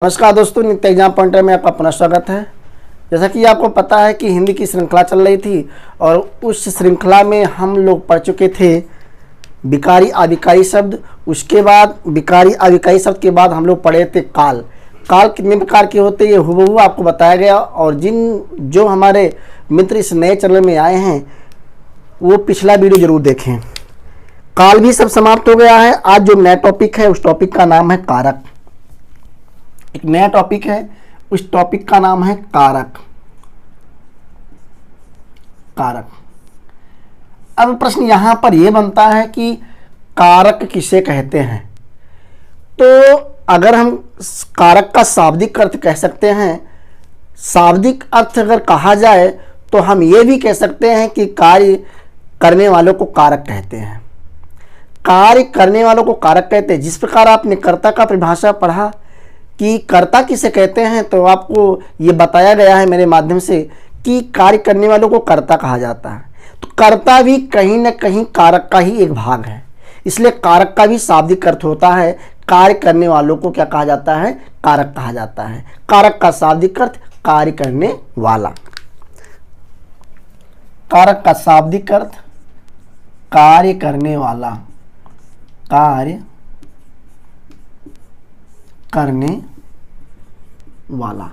नमस्कार दोस्तों, नित्य एग्जाम पॉइंटर में आपका पुनः स्वागत है। जैसा कि आपको पता है कि हिंदी की श्रृंखला चल रही थी और उस श्रृंखला में हम लोग पढ़ चुके थे विकारी अविकारी शब्द। उसके बाद विकारी अविकारी शब्द के बाद हम लोग पढ़े थे काल। काल कितने प्रकार के होते हैं ये हुबहू आपको बताया गया। और जो हमारे मित्र इस नए चैनल में आए हैं वो पिछला वीडियो जरूर देखें। काल भी सब समाप्त हो गया है। आज जो नया टॉपिक है उस टॉपिक का नाम है कारक। एक नया टॉपिक है, उस टॉपिक का नाम है कारक। कारक। अब प्रश्न यहां पर यह बनता है कि कारक किसे कहते हैं। तो अगर हम कारक का शाब्दिक अर्थ कह सकते हैं, शाब्दिक अर्थ अगर कहा जाए तो हम ये भी कह सकते हैं कि कार्य करने वालों को कारक कहते हैं। कार्य करने वालों को कारक कहते हैं। जिस प्रकार आपने कर्ता का परिभाषा पढ़ा कि कर्ता किसे कहते हैं, तो आपको ये बताया गया है मेरे माध्यम से कि कार्य करने वालों को कर्ता कहा जाता है। तो कर्ता भी कहीं ना कहीं कारक का ही एक भाग है, इसलिए कारक का भी शाब्दिक अर्थ होता है। कार्य करने वालों को क्या कहा जाता है? कारक कहा जाता है। कारक का शाब्दिक अर्थ कार्य करने वाला। कारक का शाब्दिक अर्थ कार्य करने वाला, कार्य करने वाला।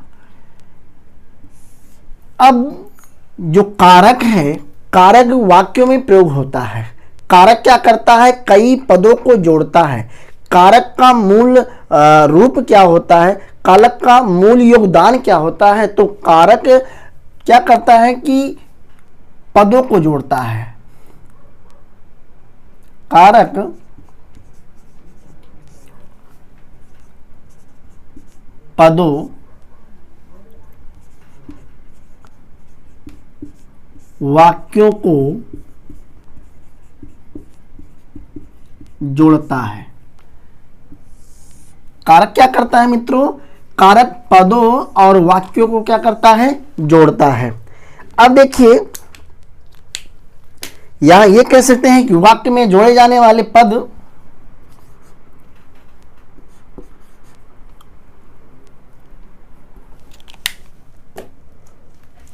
अब जो कारक है, कारक वाक्यों में प्रयोग होता है। कारक क्या करता है? कई पदों को जोड़ता है। कारक का मूल रूप क्या होता है? कारक का मूल योगदान क्या होता है? तो कारक क्या करता है कि पदों को जोड़ता है। कारक पदों वाक्यों को जोड़ता है। कारक क्या करता है मित्रों? कारक पदों और वाक्यों को क्या करता है? जोड़ता है। अब देखिए यहां ये कह सकते हैं कि वाक्य में जोड़े जाने वाले पद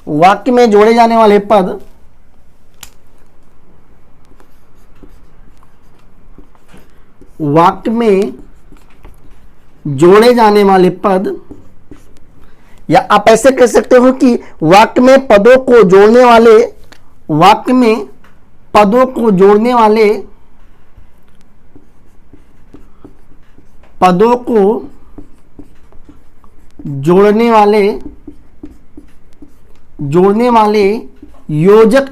वाक्य में जोड़े जाने वाले पद वाक्य में जोड़े जाने वाले पद, या आप ऐसे कह सकते हो कि वाक्य में पदों को जोड़ने वाले, वाक्य में पदों को जोड़ने वाले, पदों को जोड़ने वाले योजक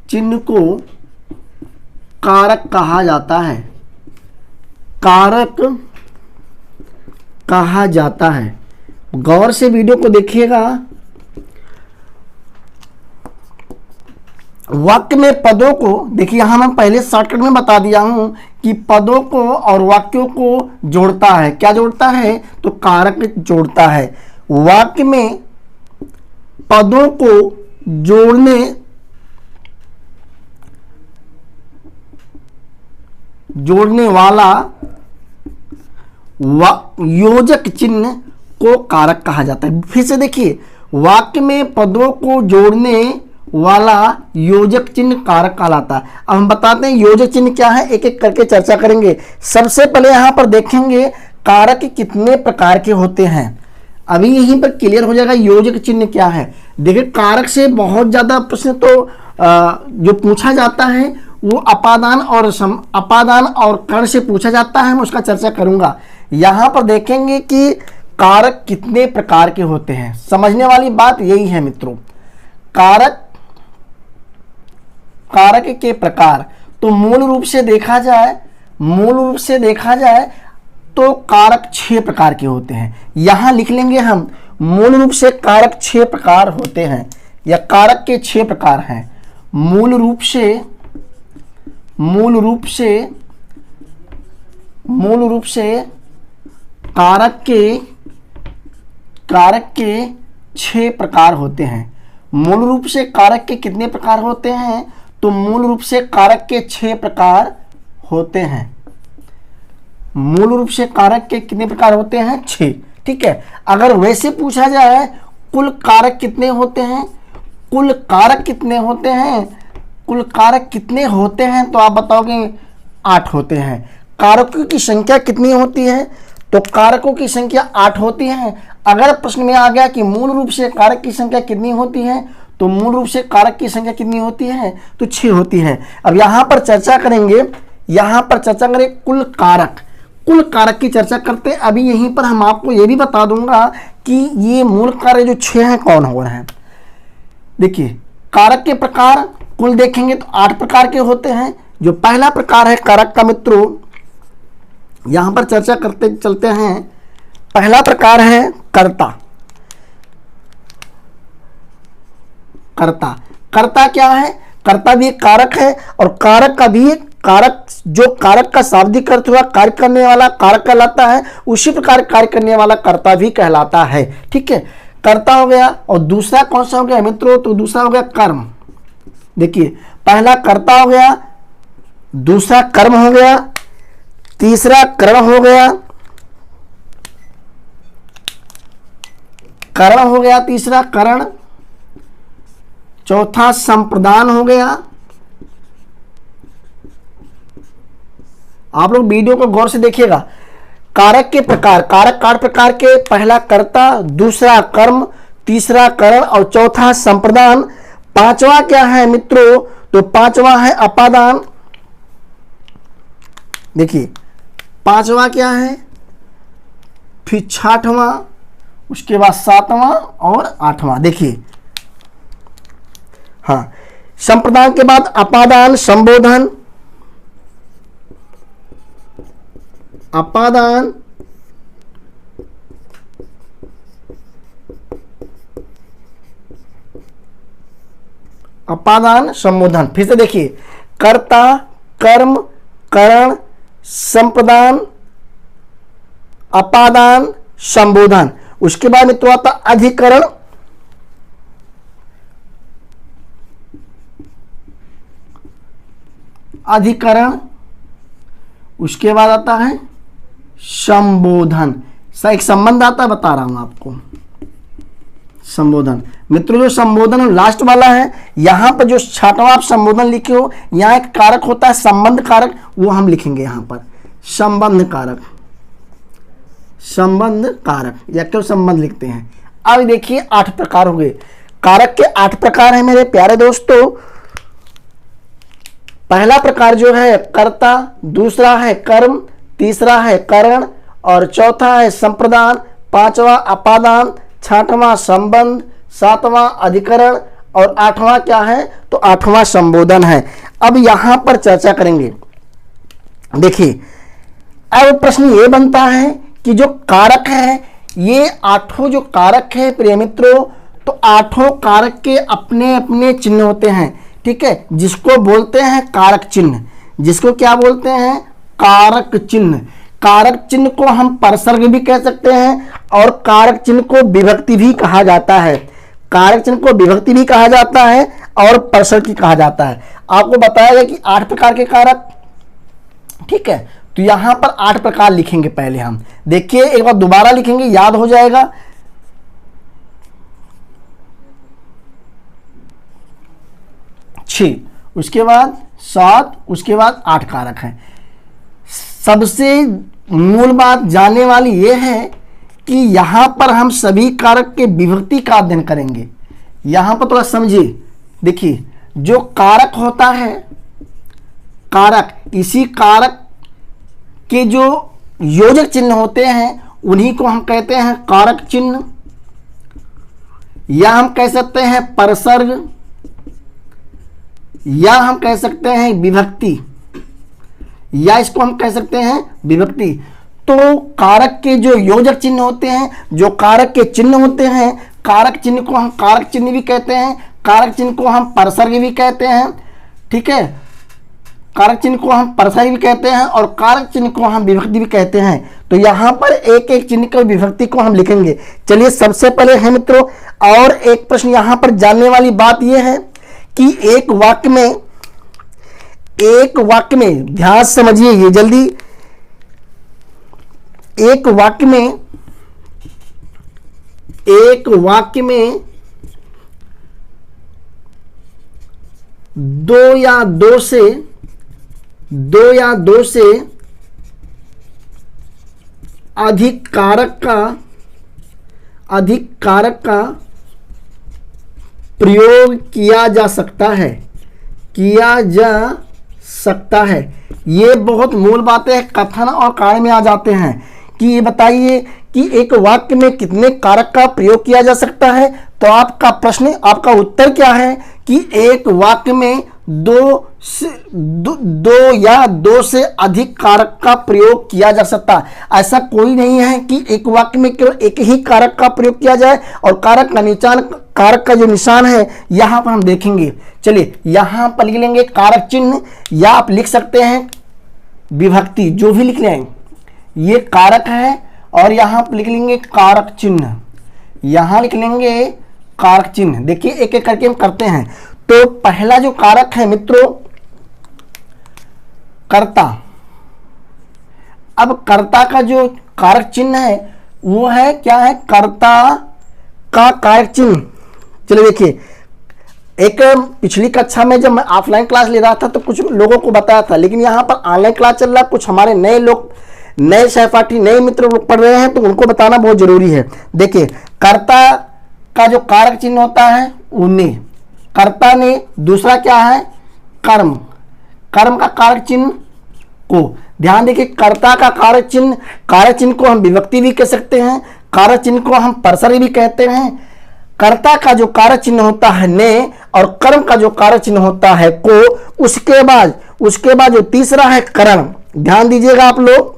चिन्ह को कारक कहा जाता है। कारक कहा जाता है। गौर से वीडियो को देखिएगा। वाक्य में पदों को देखिए, यहां मैं पहले शॉर्टकट में बता दिया हूं कि पदों को और वाक्यों को जोड़ता है। क्या जोड़ता है? तो कारक जोड़ता है। वाक्य में पदों को जोड़ने वाला योजक चिन्ह को कारक कहा जाता है। फिर से देखिए, वाक्य में पदों को जोड़ने वाला योजक चिन्ह कारक कहलाता है। अब हम बताते हैं योजक चिन्ह क्या है, एक एक करके चर्चा करेंगे। सबसे पहले यहां पर देखेंगे कारक कितने प्रकार के होते हैं। अभी यहीं पर क्लियर हो जाएगा योजक चिन्ह क्या है। देखिए, कारक से बहुत ज्यादा प्रश्न तो जो पूछा जाता है वो अपादान और कर्ण से पूछा जाता है। मैं उसका चर्चा करूंगा। यहां पर देखेंगे कि कारक कितने प्रकार के होते हैं। समझने वाली बात यही है मित्रों। कारक के प्रकार, तो मूल रूप से देखा जाए तो कारक 6 प्रकार के होते हैं। यहां लिख लेंगे हम, मूल रूप से कारक 6 प्रकार होते हैं, या कारक के 6 प्रकार हैं। मूल रूप से कारक के 6 प्रकार होते हैं। मूल रूप से कारक के कितने प्रकार होते हैं? तो मूल रूप से कारक के 6 प्रकार होते हैं। मूल रूप से कारक के कितने प्रकार होते हैं? 6। ठीक है, अगर वैसे पूछा जाए कुल कारक कितने होते हैं, कुल कारक कितने होते हैं, कुल कारक कितने होते हैं, तो आप बताओगे 8 होते हैं। कारकों की संख्या कितनी होती है, तो कारकों की संख्या 8 होती है। अगर प्रश्न में आ गया कि मूल रूप से कारक की संख्या कितनी होती है, तो मूल रूप से कारक की संख्या कितनी होती है, तो 6 होती है। अब यहां पर चर्चा करेंगे, यहां पर चर्चा करें कुल कारक, कुल कारक की चर्चा करते हैं। अभी यहीं पर हम आपको यह भी बता दूंगा कि ये मूल कारक जो 6 हैं कौन हो रहे हैं। देखिए, कारक के प्रकार कुल देखेंगे तो 8 प्रकार के होते हैं। जो पहला प्रकार है कारक का मित्रों, यहां पर चर्चा करते चलते हैं। पहला प्रकार है कर्ता। कर्ता, कर्ता क्या है? कर्ता भी एक कारक है, और कारक का भी एक कारक, जो कारक का शाब्दिक अर्थ हुआ कार्य करने वाला कारक कहलाता है, उसी प्रकार कार्य करने वाला कर्ता भी कहलाता है। ठीक है, कर्ता हो गया। और दूसरा कौन सा हो गया मित्रों, तो दूसरा हो गया कर्म। देखिए, पहला कर्ता हो गया, दूसरा कर्म हो गया, तीसरा करण हो गया, करण हो गया, तीसरा करण, चौथा संप्रदान हो गया। आप लोग वीडियो को गौर से देखिएगा। कारक के प्रकार, कारक 8 प्रकार के, पहला कर्ता, दूसरा कर्म, तीसरा करण और चौथा संप्रदान। पांचवा क्या है मित्रों, तो पांचवा है अपादान। देखिए, पांचवा क्या है, फिर छठवां, उसके बाद 7वां और 8वां। देखिए, हाँ, संप्रदान के बाद अपादान, संबोधन, अपादान, अपादान, संबोधन। फिर से देखिए, कर्ता, कर्म, करण, संप्रदान, अपादान, संबोधन। उसके बाद मित्रों आता अधिकरण, अधिकरण। उसके बाद आता है संबोधन। एक संबंध आता है, बता रहा हूं आपको, संबोधन। मित्रों, जो संबोधन लास्ट वाला है, यहां पर जो छठवां आप संबोधन लिखे हो, यहां एक कारक होता है संबंध कारक, वो हम लिखेंगे यहां पर संबंध कारक, संबंध कारक, या केवल संबंध लिखते हैं। अब देखिए 8 प्रकार हो गए। कारक के 8 प्रकार हैं मेरे प्यारे दोस्तों। पहला प्रकार जो है कर्ता, दूसरा है कर्म, तीसरा है करण और चौथा है संप्रदान, पांचवा अपादान, छठवां संबंध, सातवां अधिकरण और 8वां क्या है, तो 8वां संबोधन है। अब यहां पर चर्चा करेंगे। देखिए, अब प्रश्न ये बनता है कि जो कारक है, ये 8 जो कारक है प्रिय मित्रों, तो 8 कारक के अपने अपने चिन्ह होते हैं। ठीक है, जिसको बोलते हैं कारक चिन्ह। जिसको क्या बोलते हैं, कारक चिन्ह। कारक चिन्ह को हम परसर्ग भी कह सकते हैं और कारक चिन्ह को विभक्ति भी कहा जाता है। कारक चिन्ह को विभक्ति भी कहा जाता है और परसर्ग भी कहा जाता है। आपको बताया गया कि 8 प्रकार के कारक। ठीक है, तो यहां पर 8 प्रकार लिखेंगे पहले हम। देखिए, एक बार दोबारा लिखेंगे, याद हो जाएगा। छह, उसके बाद 7, उसके बाद 8 कारक हैं। सबसे मूल बात जानने वाली यह है कि यहां पर हम सभी कारक के विभक्ति का अध्ययन करेंगे। यहां पर थोड़ा समझिए। देखिए, जो कारक होता है, कारक, इसी कारक के जो योजक चिन्ह होते हैं उन्हीं को हम कहते हैं कारक चिन्ह, या हम कह सकते हैं परसर्ग, या हम कह सकते हैं विभक्ति, या इसको हम कह सकते हैं विभक्ति। तो कारक के जो योजक चिन्ह होते हैं, जो कारक के चिन्ह होते हैं, कारक चिन्ह को हम कारक चिन्ह भी कहते हैं, कारक चिन्ह को हम परसर्ग भी कहते हैं। ठीक है, कारक चिन्ह को हम परसर्ग भी कहते हैं और कारक चिन्ह को हम विभक्ति भी कहते हैं। तो यहां पर एक एक चिन्ह की विभक्ति को हम लिखेंगे। चलिए, सबसे पहले है मित्रों, और एक प्रश्न यहां पर जानने वाली बात यह है कि एक वाक्य में ध्यान से समझिए, ये जल्दी, एक वाक्य में दो या दो से अधिक कारक का प्रयोग किया जा सकता है। ये बहुत मूल बातें कथन और कार्य में आ जाते हैं कि ये बताइए कि एक वाक्य में कितने कारक का प्रयोग किया जा सकता है। तो आपका प्रश्न, आपका उत्तर क्या है कि एक वाक्य में दो या दो से अधिक कारक का प्रयोग किया जा सकता है। ऐसा कोई नहीं है कि एक वाक्य में केवल एक ही कारक का प्रयोग किया जाए। और कारक का जो निशान है यहां पर हम देखेंगे। चलिए यहां पर लिख लेंगे कारक चिन्ह, या आप लिख सकते हैं विभक्ति, जो भी लिख लें। ये कारक है और यहां पर लिख लेंगे कारक चिन्ह, यहां लिख लेंगे कारक चिन्ह। देखिए एक एक करके हम करते हैं। तो पहला जो कारक है मित्रों, कर्ता। अब कर्ता का जो कारक चिन्ह है वो है क्या है, कर्ता का कारक चिन्ह। चलिए देखिए, एक पिछली कक्षा में जब मैं ऑफलाइन क्लास ले रहा था तो कुछ लोगों को बताया था, लेकिन यहाँ पर ऑनलाइन क्लास चल रहा है, कुछ हमारे नए लोग, नए सहपाठी, नए मित्र लोग पढ़ रहे हैं, तो उनको बताना बहुत जरूरी है। देखिए कर्ता का जो कारक चिन्ह होता है वो ने, कर्ता ने। दूसरा क्या है, कर्म, कर्म का कारक चिन्ह को। ध्यान देखिए, कर्ता का कारक चिन्ह को हम विभक्ति भी कह सकते हैं, कारक चिन्ह को हम परसरी भी कहते हैं। कर्ता का जो कारक चिन्ह होता है ने, और कर्म का जो कारक चिन्ह होता है को। उसके बाद जो तीसरा है करण। ध्यान दीजिएगा आप लोग,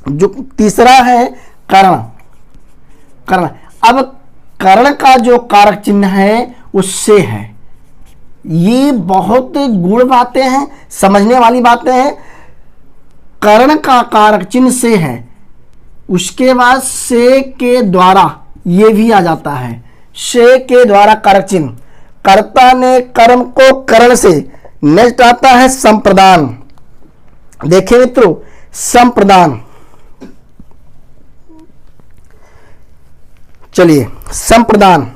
जो तीसरा है करण। अब करण का जो कारक चिन्ह है उससे है। ये बहुत गूढ़ बातें हैं, समझने वाली बातें हैं। करण का कारक चिन्ह से है, उसके बाद से के द्वारा ये भी आ जाता है, से के द्वारा कारक चिन्ह। कर्ता ने कर्म को करण से। नेक्स्ट आता है संप्रदान। देखिए मित्रों, संप्रदान, चलिए संप्रदान।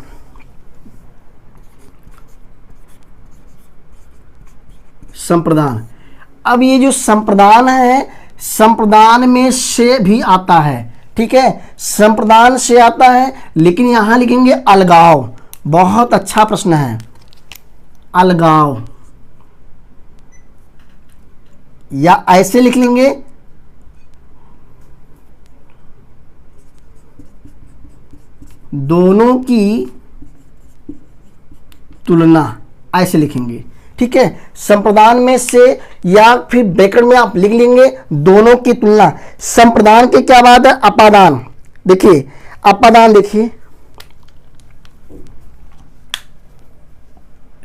अब ये जो संप्रदान है, संप्रदान में से भी आता है, ठीक है, संप्रदान से आता है। लेकिन यहां लिखेंगे अलगाव। बहुत अच्छा प्रश्न है, अलगाव, या ऐसे लिख लेंगे दोनों की तुलना, ऐसे लिखेंगे, ठीक है। संप्रदान में से, या फिर ब्रैकेट में आप लिख लेंगे दोनों की तुलना। संप्रदान के क्या बात है, अपादान। देखिए अपादान, देखिए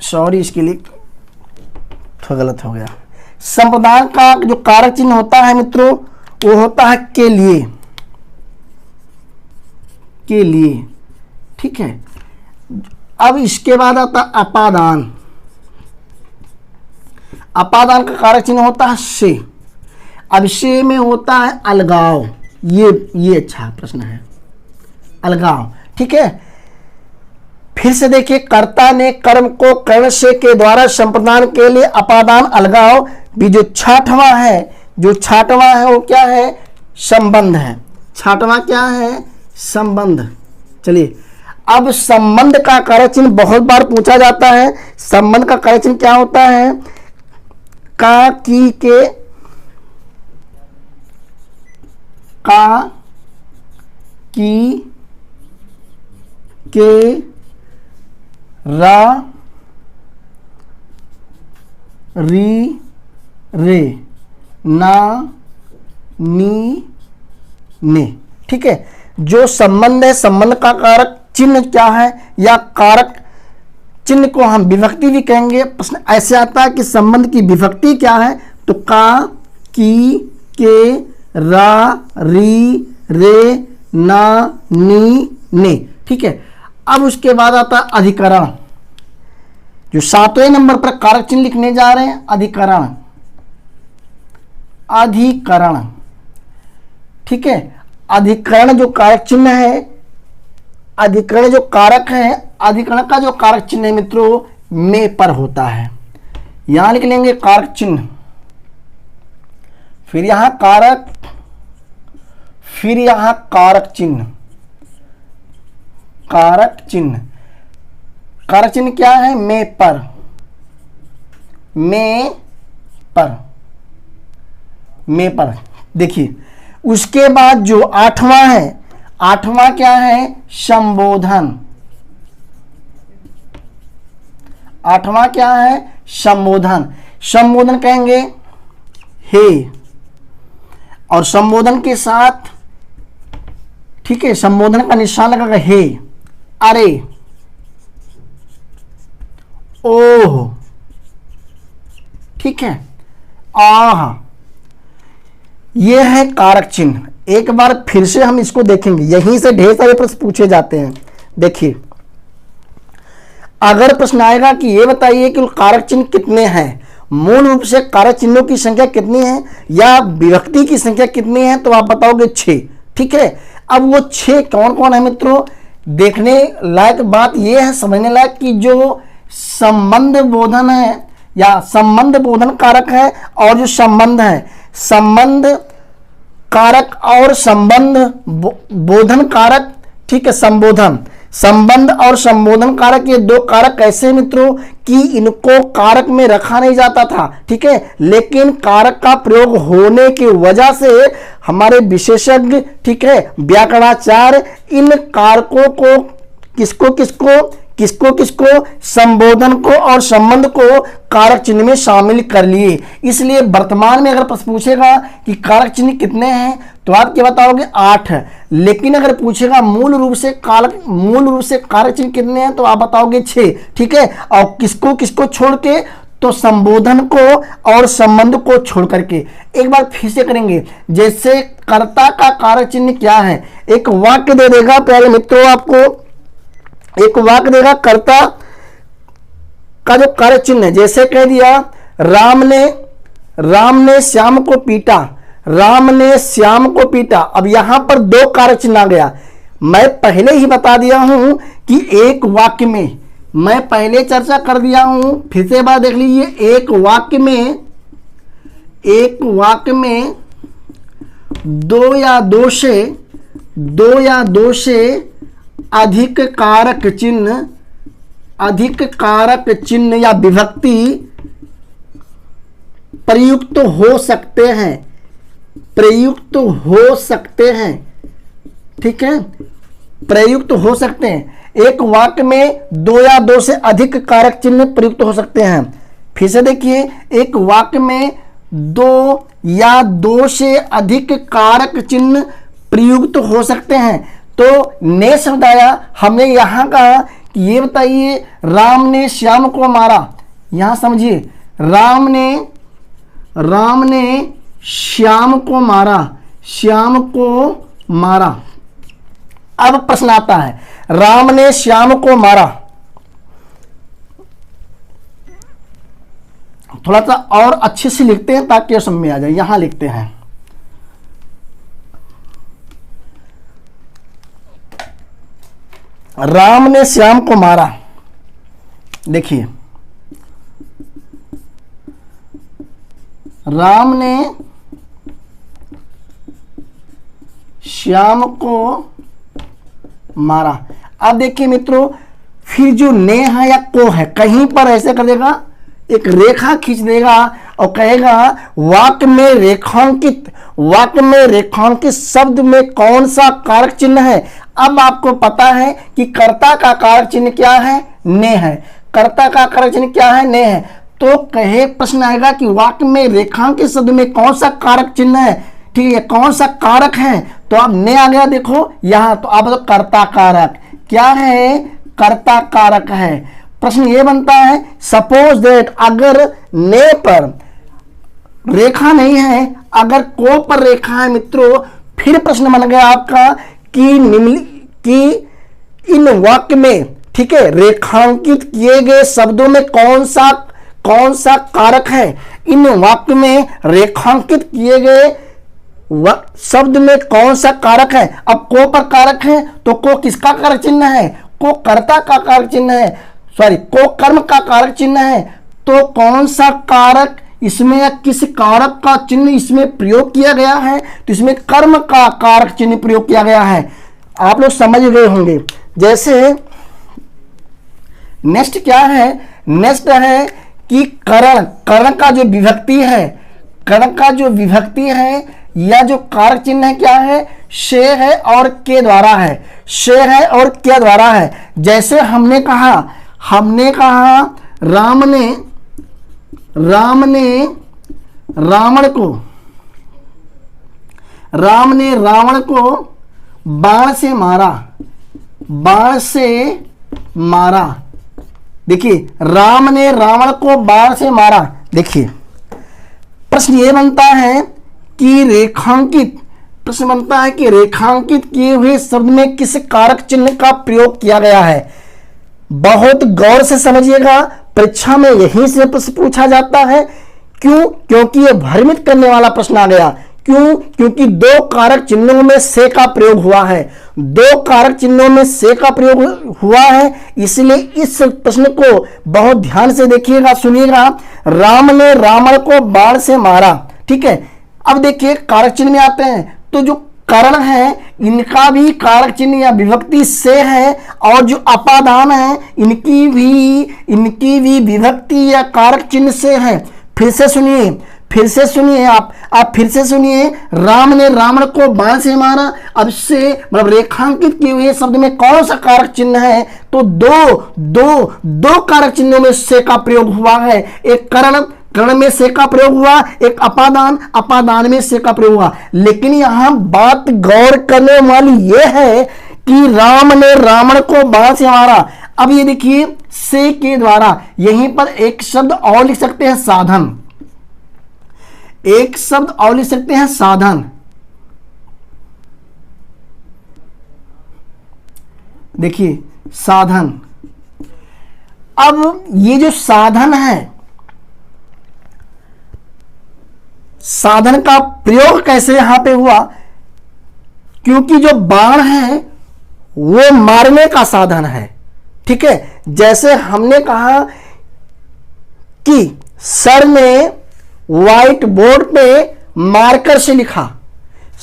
सॉरी इसके लिए थोड़ा गलत हो गया। संप्रदान का जो कारक चिन्ह होता है मित्रों वो होता है के लिए, ठीक है। अब इसके बाद आता अपादान। अपादान का कारक चिन्ह होता है से। अब से में होता है अलगाव। ये अच्छा प्रश्न है, अलगाव, ठीक है। फिर से देखिए, कर्ता ने कर्म को कर्ण से के द्वारा संप्रदान के लिए अपादान अलगाव भी। जो छठवां है वो क्या है, संबंध है। छठवां क्या है, संबंध। चलिए अब संबंध का कारक चिन्ह बहुत बार पूछा जाता है। संबंध का कारक चिन्ह क्या होता है, का की के, का की के, रा री रे, ना नी ने, ठीक है। जो संबंध है, संबंध का कारक चिन्ह क्या है, या कारक चिन्ह को हम विभक्ति भी कहेंगे। प्रश्न ऐसे आता है कि संबंध की विभक्ति क्या है, तो का, की, के, रा, री, रे, ना, नी, ने, ठीक है। अब उसके बाद आता है अधिकरण। जो 7वें नंबर पर कारक चिन्ह लिखने जा रहे हैं, अधिकरण, ठीक है। अधिकरण जो कारक चिन्ह है, अधिकरण जो कारक है, अधिकरण का जो कारक चिन्ह है मित्रों में पर होता है। यहां लिख लेंगे कारक चिन्ह, फिर यहां कारक, फिर यहां कारक चिन्ह। कारक चिन्ह, कारक चिन्ह क्या है? में पर, में पर, में पर। देखिए उसके बाद जो आठवां है, आठवां क्या है? संबोधन। आठवां क्या है? संबोधन। संबोधन कहेंगे हे, और संबोधन के साथ, ठीक है, संबोधन का निशान लगाकर हे, अरे, ओह, ठीक है, आह, यह है कारक चिन्ह। एक बार फिर से हम इसको देखेंगे, यहीं से ढेर सारे प्रश्न पूछे जाते हैं। देखिए अगर प्रश्न आएगा कि ये बताइए कि कारक चिन्ह कितने हैं, मूल रूप से कारक चिन्हों की संख्या कितनी है या विभक्ति की संख्या कितनी है, तो आप बताओगे 6। ठीक है, अब वो 6 कौन कौन है मित्रों? देखने लायक बात यह है, समझने लायक कि जो संबंध बोधन है या संबंध बोधन कारक है, और जो संबंध है, संबंध कारक और संबंध बोधन कारक, ठीक है, संबोधन, संबंध और संबोधन कारक, ये दो कारक ऐसे हैं मित्रों कि इनको कारक में रखा नहीं जाता था। ठीक है, लेकिन कारक का प्रयोग होने की वजह से हमारे विशेषज्ञ, ठीक है, व्याकरणाचार्य इन कारकों को किसको किसको किसको किसको संबोधन को और संबंध को कारक चिन्ह में शामिल कर लिए। इसलिए वर्तमान में अगर प्रश्न पूछेगा कि कारक चिन्ह कितने हैं, तो आप क्या बताओगे? 8। लेकिन अगर पूछेगा मूल रूप से कारक चिन्ह कितने हैं, तो आप बताओगे 6। ठीक है, और किसको किसको छोड़ के? तो संबोधन को और संबंध को छोड़ करके। एक बार फिर से करेंगे, जैसे कर्ता का कारक चिन्ह क्या है? एक वाक्य दे देगा प्यारे मित्रों, आपको एक वाक्य देगा कर्ता का जो कारक चिन्ह है। जैसे कह दिया राम ने श्याम को पीटा, राम ने श्याम को पीटा। अब यहां पर 2 कारक चिन्ह आ गया। मैं पहले ही बता दिया हूं कि एक वाक्य में, मैं पहले चर्चा कर दिया हूं, फिर से बात देख लीजिए, एक वाक्य में 2 या 2 से अधिक कारक चिन्ह या विभक्ति प्रयुक्त हो सकते हैं, प्रयुक्त हो सकते हैं। ठीक है, प्रयुक्त हो सकते हैं। एक वाक्य में 2 या 2 से अधिक कारक चिन्ह प्रयुक्त हो सकते हैं। फिर से देखिए, एक वाक्य में 2 या 2 से अधिक कारक चिन्ह प्रयुक्त हो सकते हैं। तो ने शब्द आया, हमने यहां कहा कि ये बताइए राम ने श्याम को मारा। यहां समझिए, राम ने श्याम को मारा, श्याम को मारा। अब प्रश्न आता है, राम ने श्याम को मारा। थोड़ा सा और अच्छे से लिखते हैं ताकि समझ में आ जाए। यहां लिखते हैं, राम ने श्याम को मारा। देखिए, राम ने श्याम को मारा। अब देखिए मित्रों, फिर जो ने है या को है, कहीं पर ऐसे कर देगा, एक रेखा खींच देगा और कहेगा वाक्य में रेखांकित शब्द में कौन सा कारक चिन्ह है। अब आपको पता है कि कर्ता का कारक चिन्ह क्या है? ने है। कर्ता का कारक चिन्ह क्या है? ने है। तो कहे प्रश्न आएगा कि वाक्य में रेखांकित शब्द में कौन सा कारक चिन्ह है, ठीक है, कौन सा कारक है? तो अब ने आ गया, देखो यहां, तो आप बताओ कर्ता कारक क्या है? कर्ता कारक है। प्रश्न ये बनता है, सपोज दैट, अगर ने पर रेखा नहीं है, अगर को पर रेखा है मित्रों, फिर प्रश्न बन गया आपका कि इन वाक्य में, ठीक है, रेखांकित किए गए शब्दों में कौन सा कारक है। इन वाक्य में रेखांकित किए गए वह शब्द में कौन सा कारक है? अब को पर कारक है तो को किसका कारक चिन्ह है? को कर्ता का कारक चिन्ह है, सॉरी को कर्म का कारक चिन्ह है। तो कौन सा कारक इसमें या किस कारक का चिन्ह इसमें प्रयोग किया गया है? तो इसमें कर्म का कारक चिन्ह प्रयोग किया गया है। आप लोग समझ गए होंगे। जैसे नेक्स्ट क्या है? नेक्स्ट है कि करण, करण का जो विभक्ति है, करण का जो विभक्ति है या जो कारक चिन्ह है क्या है? शे है और के द्वारा है, शे है और के द्वारा है। जैसे हमने कहा राम ने रावण को बाण से मारा। देखिए राम ने रावण को बाण से मारा। देखिए प्रश्न ये बनता है कि रेखांकित किए हुए शब्द में किस कारक चिन्ह का प्रयोग किया गया है? बहुत गौर से समझिएगा, परीक्षा में यहीं से प्रश्न पूछा जाता है। क्यों? क्योंकि यह भ्रमित करने वाला प्रश्न आ गया। क्यों? क्योंकि दो कारक चिन्हों में से का प्रयोग हुआ है, दो कारक चिन्हों में से का प्रयोग हुआ है, इसलिए इस प्रश्न को बहुत ध्यान से देखिएगा, सुनिएगा। राम ने रावण को बाण से मारा, ठीक है। अब देखिए कारक चिन्ह में आते हैं तो जो करण है इनका भी कारक चिन्ह या विभक्ति से है, और जो अपादान है इनकी भी विभक्ति या कारक चिन्ह से है। फिर से सुनिए आप फिर से सुनिए। राम ने रावण को बाण से मारा। अब से मतलब रेखांकित किए हुए शब्द में कौन सा कारक चिन्ह है? तो दो कारक चिन्हों में से का प्रयोग हुआ है। एक करण में से का प्रयोग हुआ, एक अपादान में से का प्रयोग हुआ। लेकिन यहां बात गौर करने वाली यह है कि राम ने रावण को बाण से मारा। अब ये देखिए से के द्वारा, यहीं पर एक शब्द और लिख सकते हैं साधन, एक शब्द और लिख सकते हैं साधन। देखिए साधन। अब ये जो साधन है, साधन का प्रयोग कैसे यहां पे हुआ? क्योंकि जो बाण है वो मारने का साधन है, ठीक है। जैसे हमने कहा कि सर ने व्हाइट बोर्ड पे मार्कर से लिखा,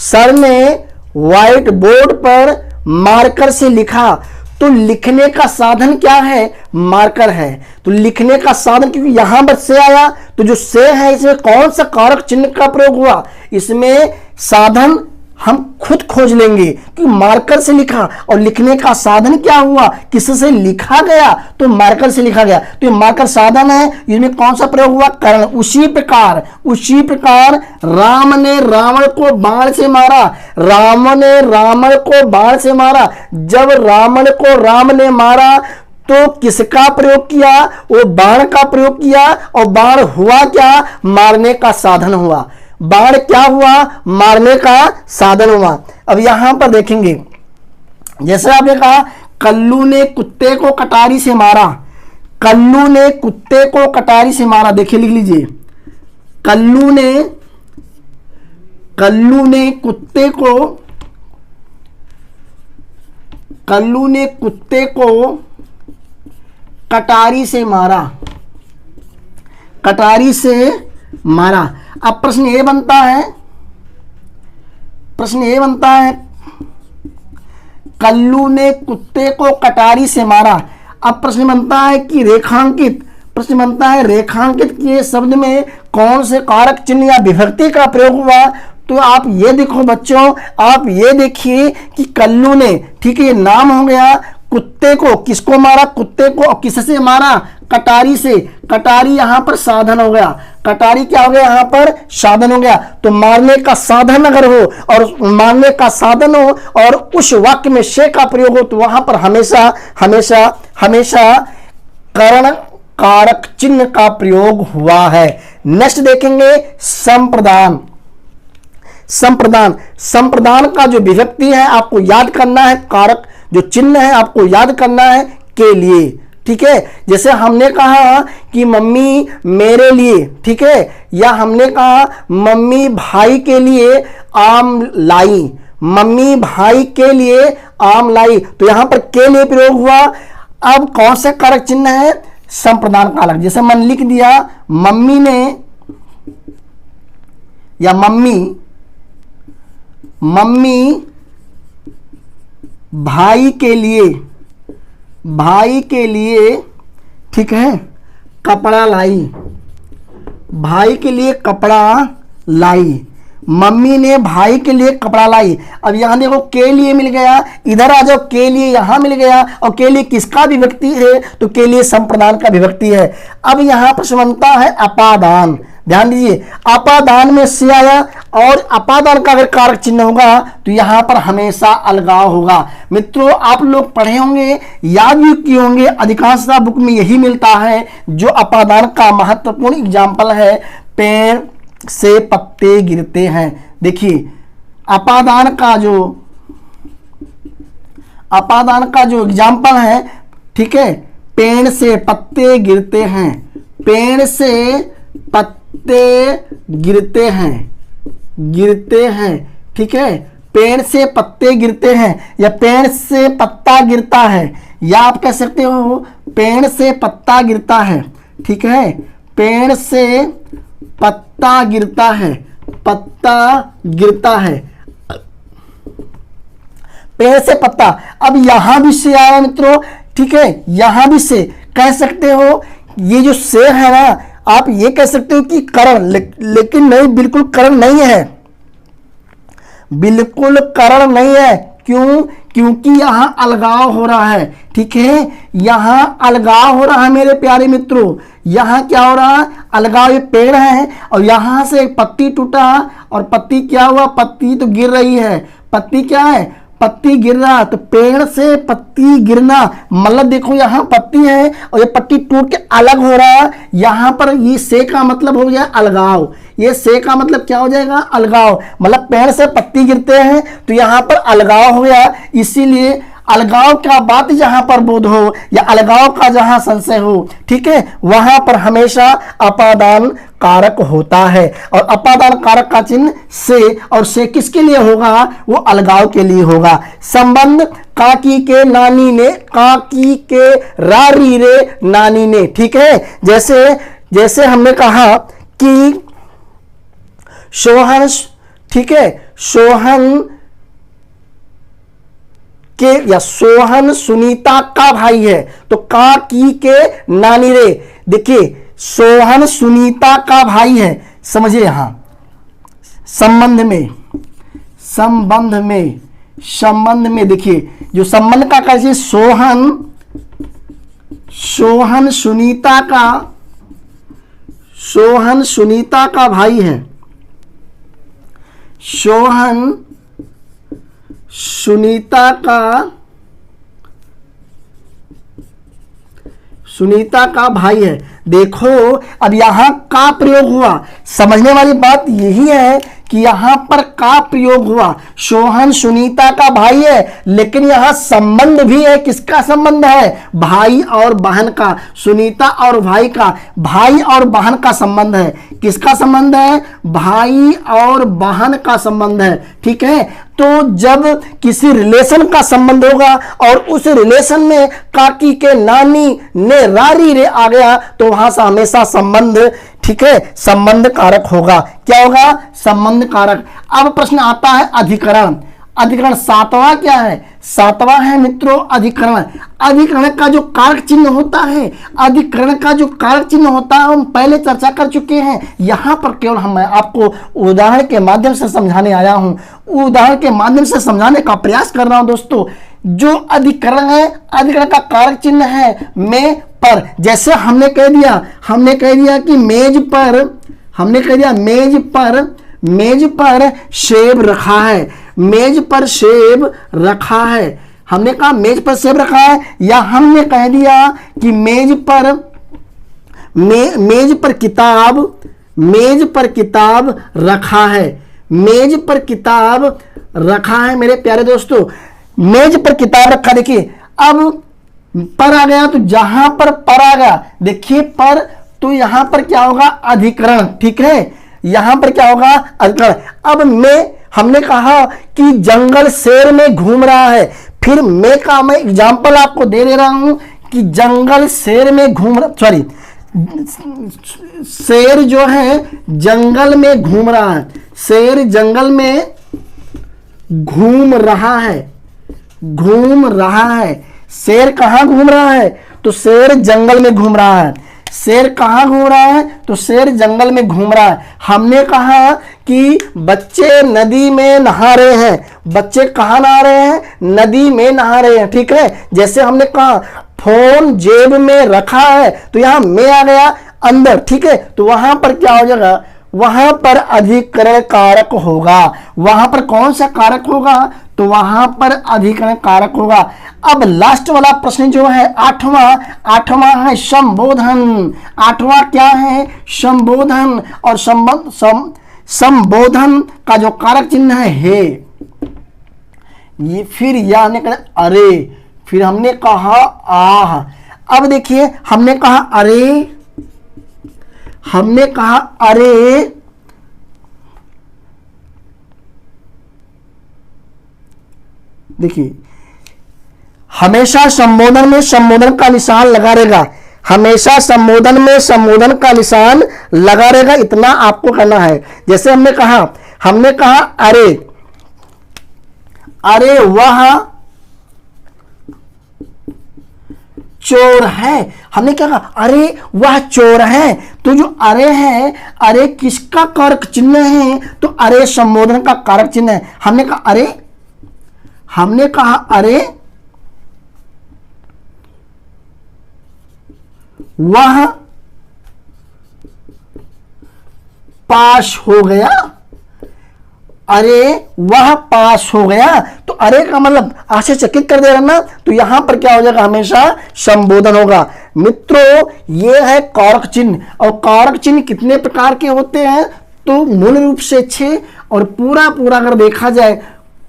सर ने व्हाइट बोर्ड पर मार्कर से लिखा, तो लिखने का साधन क्या है? मार्कर है। तो लिखने का साधन, क्योंकि यहां पर से आया तो जो से है इसमें कौन सा कारक चिन्ह का प्रयोग हुआ? इसमें साधन हम खुद खोज लेंगे कि मार्कर से लिखा, और लिखने का साधन क्या हुआ? किससे लिखा गया? तो मार्कर से लिखा गया। तो ये मार्कर साधन है, इसमें कौन सा प्रयोग हुआ? करण। उसी प्रकार राम ने रावण को बाण से मारा, राम ने रावण को बाण से मारा। जब रावण को राम ने मारा तो किसका प्रयोग किया? वो बाण का प्रयोग किया, और बाण हुआ क्या? मारने का साधन हुआ। बाण क्या हुआ? मारने का साधन हुआ। अब यहां पर देखेंगे, जैसे आपने कहा कल्लू ने कुत्ते को कटारी से मारा, कल्लू ने कुत्ते को कटारी से मारा। देखिए लिख लीजिए, कल्लू ने कुत्ते को कटारी से मारा। अब प्रश्न ये बनता है कल्लू ने कुत्ते को कटारी से मारा। अब प्रश्न बनता है कि रेखांकित किए शब्द में कौन से कारक चिन्ह या विभक्ति का प्रयोग हुआ? तो आप ये देखो बच्चों, आप ये देखिए कि कल्लू ने, ठीक है, ये नाम हो गया। कुत्ते को किसको मारा? कुत्ते को। और किससे मारा? कटारी से। कटारी यहां पर साधन हो गया। कटारी क्या हो गया? यहां पर साधन हो गया। तो मारने का साधन अगर हो और उस वाक्य में से का प्रयोग हो तो वहां पर हमेशा करण कारक चिन्ह का प्रयोग हुआ है। नेक्स्ट देखेंगे संप्रदान का जो विभक्ति है आपको याद करना है, कारक जो चिन्ह है आपको याद करना है के लिए, ठीक है। जैसे हमने कहा कि मम्मी मेरे लिए, ठीक है, या हमने कहा मम्मी भाई के लिए आम लाई, मम्मी भाई के लिए आम लाई, तो यहां पर के लिए प्रयोग हुआ। अब कौन सा कारक चिन्ह है? संप्रदान कारक। जैसे मैंने लिख दिया मम्मी ने, या मम्मी भाई के लिए, ठीक है, कपड़ा लाई, भाई के लिए कपड़ा लाई, मम्मी ने भाई के लिए कपड़ा लाई। अब यहां देखो के लिए मिल गया, इधर आ जाओ के लिए यहां मिल गया, और के लिए किसका विभक्ति है? तो के लिए संप्रदान का विभक्ति है। अब यहां पर बनता है अपादान। ध्यान दीजिए, अपादान में से आया, और अपादान का अगर कारक चिन्ह होगा तो यहां पर हमेशा अलगाव होगा। मित्रों आप लोग पढ़े होंगे, याद भी किए होंगे, अधिकांशतः बुक में यही मिलता है। जो अपादान का महत्वपूर्ण एग्जाम्पल है, पेड़ से पत्ते गिरते हैं। देखिए अपादान का जो एग्जाम्पल है, ठीक है, पेड़ से पत्ते गिरते हैं, पेड़ से पत्ते गिरते हैं, ठीक है, पेड़ से पत्ते गिरते हैं, या पेड़ से पत्ता गिरता है, या आप कह सकते हो पेड़ से पत्ता गिरता है, ठीक है, पेड़ से पत्ता गिरता है, पेड़ से पत्ता। अब यहां भी से आया मित्रों, ठीक है, यहां भी से कह सकते हो, ये जो से है ना, आप ये कह सकते हो कि करण, लेकिन नहीं, बिल्कुल करण नहीं है, बिल्कुल करण नहीं है। क्यों? क्योंकि यहां अलगाव हो रहा है, ठीक है, यहां अलगाव हो रहा है मेरे प्यारे मित्रों। यहां क्या हो रहा है? अलगाव। ये पेड़ है और यहां से एक पत्ती टूटा, और पत्ती क्या हुआ? पत्ती तो गिर रही है, पत्ती क्या है? पत्ती गिर रहा। तो पेड़ से पत्ती गिरना मतलब देखो यहां पत्ती है और ये पत्ती टूट के अलग हो रहा है। यहां पर ये से का मतलब हो गया अलगाव, ये से का मतलब क्या हो जाएगा? अलगाव। मतलब पेड़ से पत्ती गिरते हैं तो यहां पर अलगाव हो गया। इसीलिए अलगाव का बात जहां पर बोध हो या अलगाव का जहां संशय हो, ठीक है, वहां पर हमेशा अपादान कारक होता है। और अपादान कारक का चिन्ह से, और से किसके लिए होगा? वो अलगाव के लिए होगा। संबंध काकी के नानी ने, काकी के रारी रे नानी ने, ठीक है। जैसे हमने कहा कि सोहन, ठीक है, सोहन के या सोहन सुनीता का भाई है, तो काकी के नानी रे। देखिए सोहन सुनीता का भाई है, समझिए यहां संबंध में देखिए जो संबंध का कैसे सोहन सुनीता का भाई है, सोहन सुनीता का भाई है। देखो अब यहां का प्रयोग हुआ, समझने वाली बात यही है कि यहां पर का प्रयोग हुआ। सोहन सुनीता का भाई है, लेकिन यहां संबंध भी है। किसका संबंध है? भाई और बहन का। सुनीता और भाई का, भाई और बहन का संबंध है। किसका संबंध है? भाई और बहन का संबंध है, ठीक है। तो जब किसी रिलेशन का संबंध होगा और उस रिलेशन में काकी के नानी ने रारी रे आ गया, तो वहां से हमेशा संबंध, ठीक है, संबंध कारक होगा। क्या होगा? संबंध कारक। अब प्रश्न आता है अधिकरण। अधिकरण सातवां क्या है? सातवां है मित्रों अधिकरण। अधिकरण का जो कारक चिन्ह होता है, अधिकरण का जो कारक चिन्ह होता है हम पहले चर्चा कर चुके हैं। यहां पर केवल मैं आपको उदाहरण के माध्यम से समझाने आया हूं, उदाहरण के माध्यम से समझाने का प्रयास कर रहा हूं दोस्तों। जो अधिकरण है, अधिकरण का कारक चिन्ह है में पर। जैसे हमने कह दिया कि मेज पर सेब रखा है, मेज पर सेब रखा है। हमने कहा मेज पर सेब रखा है, या हमने कह दिया कि मेज पर किताब रखा है, मेज पर किताब रखा है। मेरे प्यारे दोस्तों मेज पर किताब रखा। देखिए अब पर आ गया, तो जहां पर आ गया, देखिए पर, तो यहां पर क्या होगा, अधिकरण, ठीक है, यहां पर क्या होगा, अधिकरण। अब हमने कहा कि जंगल शेर में घूम रहा है, फिर मैं एग्जांपल आपको दे रहा हूं कि जंगल शेर में घूम रहा, सॉरी, शेर जो है जंगल में घूम रहा है, शेर जंगल में घूम रहा है, घूम रहा है। शेर कहां घूम रहा है, तो शेर जंगल में घूम रहा है। शेर कहां घूम रहा है, तो शेर जंगल में घूम रहा है। हमने कहा कि बच्चे नदी में नहा रहे हैं, बच्चे कहां नहा रहे हैं, नदी में नहा रहे हैं, ठीक है। जैसे हमने कहा फोन जेब में रखा है, तो यहां में आ गया अंदर, ठीक है, तो वहां पर क्या हो जाएगा, वहां पर अधिकरण कारक होगा। वहां पर कौन सा कारक होगा, तो वहां पर अधिकरण कारक होगा। अब लास्ट वाला प्रश्न जो है आठवां है संबोधन। आठवां क्या है, संबोधन, और संबोधन का जो कारक चिन्ह है ये, फिर यह हमने कहा अरे, फिर हमने कहा आह। अब देखिए हमने कहा अरे, देखिए हमेशा संबोधन में संबोधन का निशान लगा रहेगा, हमेशा संबोधन में संबोधन का निशान लगा रहेगा, इतना आपको करना है। जैसे हमने कहा अरे वह चोर है, हमने क्या कहा, अरे वह चोर है। तो जो अरे है, अरे किसका कारक चिन्ह है, तो अरे संबोधन का कारक चिन्ह है। हमने कहा अरे वह पास हो गया, अरे वह पास हो गया, तो अरे का मतलब आश्चर्यचकित कर देगा ना, तो यहां पर क्या हो जाएगा, हमेशा संबोधन होगा। मित्रों ये है कारक चिन्ह, और कारक चिन्ह कितने प्रकार के होते हैं, तो मूल रूप से 6, और पूरा अगर देखा जाए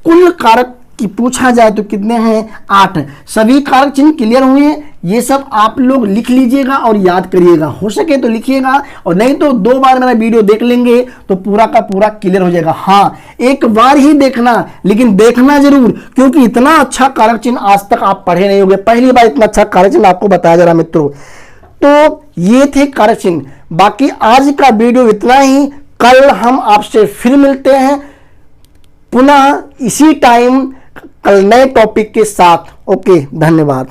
कुल कारक की पूछा जाए तो कितने हैं, 8। सभी कारक चिन्ह क्लियर हुए हैं, ये सब आप लोग लिख लीजिएगा और याद करिएगा, हो सके तो लिखिएगा, और नहीं तो 2 बार मेरा वीडियो देख लेंगे तो पूरा का पूरा क्लियर हो जाएगा। हाँ, एक बार ही देखना, लेकिन देखना जरूर, क्योंकि इतना अच्छा कारक चिन्ह आज तक आप पढ़े नहीं होंगे, पहली बार इतना अच्छा कारक चिन्ह आपको बताया जा रहा मित्रों। तो ये थे कारक चिन्ह। बाकी आज का वीडियो इतना ही, कल हम आपसे फिर मिलते हैं पुनः इसी टाइम, कल नए टॉपिक के साथ। ओके, धन्यवाद।